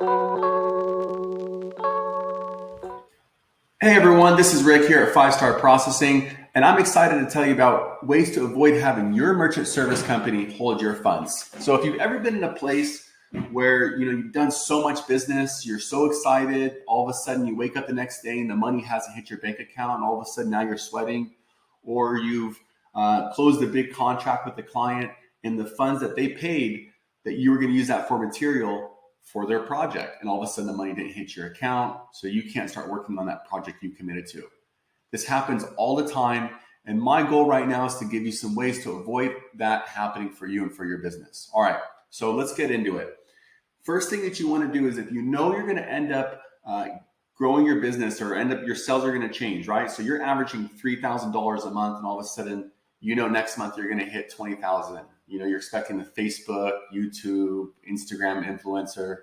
Hey everyone, this is Rick here at Five Star Processing, and I'm excited to tell you about ways to avoid having your merchant service company hold your funds. So if you've ever been in a place where you've done so much business, you're so excited, all of a sudden you wake up the next day and the money hasn't hit your bank account, and all of a sudden now you're sweating, or you've closed a big contract with the client and the funds that they paid that you were going to use that for material for their project, and all of a sudden the money didn't hit your account, so you can't start working on that project you committed to. This happens all the time, and my goal right now is to give you some ways to avoid that happening for you and for your business. All right, so let's get into it. First thing that you want to do is, if you know you're going to end up growing your business, or your sales are going to change, right? So you're averaging $3,000 a month, and all of a sudden, next month you're going to hit 20,000. You're expecting the Facebook, YouTube, Instagram influencer,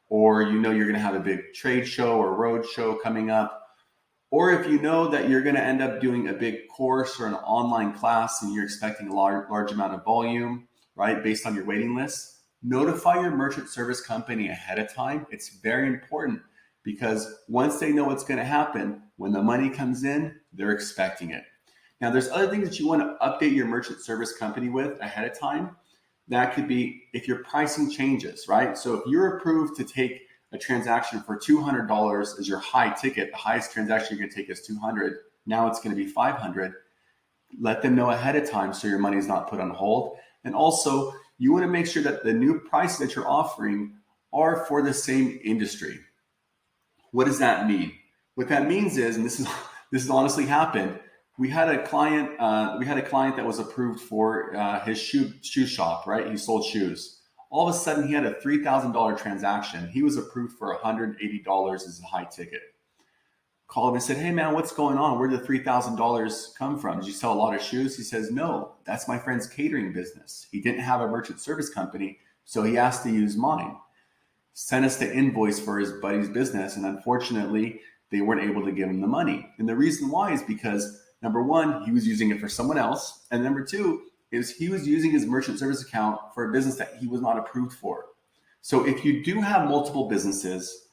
or you're going to have a big trade show or road show coming up. Or if you know that you're going to end up doing a big course or an online class and you're expecting a large amount of volume, right, based on your waiting list, notify your merchant service company ahead of time. It's very important, because once they know what's going to happen, when the money comes in, they're expecting it. Now, there's other things that you want to update your merchant service company with ahead of time. That could be if your pricing changes, right? So if you're approved to take a transaction for $200 as your high ticket, the highest transaction you're going to take is $200. Now it's going to be $500. Let them know ahead of time so your money is not put on hold. And also, you want to make sure that the new prices that you're offering are for the same industry. What does that mean? What that means is, and this has honestly happened. We had a client that was approved for his shoe shop, right? He sold shoes. All of a sudden, he had a $3,000 transaction. He was approved for $180 as a high ticket. Called him and said, "Hey man, what's going on? Where did the $3,000 come from? Did you sell a lot of shoes?" He says, "No, that's my friend's catering business. He didn't have a merchant service company, so he asked to use mine." Sent us the invoice for his buddy's business, and unfortunately, they weren't able to give him the money. And the reason why is because, number one, he was using it for someone else. And number two is he was using his merchant service account for a business that he was not approved for. So if you do have multiple businesses,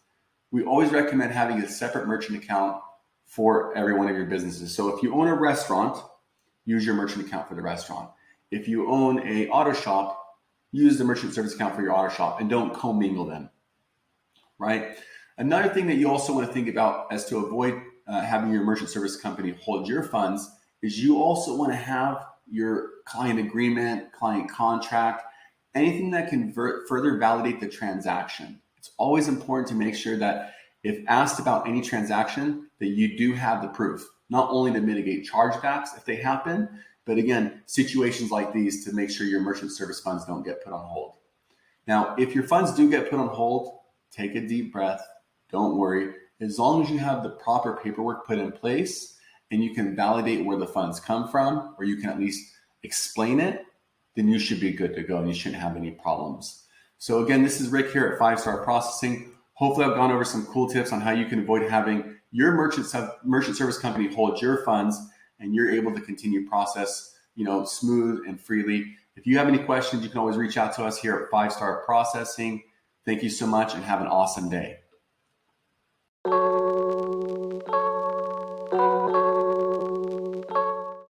we always recommend having a separate merchant account for every one of your businesses. So if you own a restaurant, use your merchant account for the restaurant. If you own a auto shop, use the merchant service account for your auto shop, and don't commingle them, right? Another thing that you also want to think about as to avoid having your merchant service company hold your funds is you also want to have your client agreement, client contract, anything that can further validate the transaction. It's always important to make sure that if asked about any transaction, that you do have the proof, not only to mitigate chargebacks if they happen, but again, situations like these to make sure your merchant service funds don't get put on hold. Now, if your funds do get put on hold, take a deep breath. Don't worry. As long as you have the proper paperwork put in place and you can validate where the funds come from, or you can at least explain it, then you should be good to go and you shouldn't have any problems. So again, this is Rick here at Five Star Processing. Hopefully I've gone over some cool tips on how you can avoid having your merchant service company hold your funds, and you're able to continue process, smooth and freely. If you have any questions, you can always reach out to us here at Five Star Processing. Thank you so much and have an awesome day.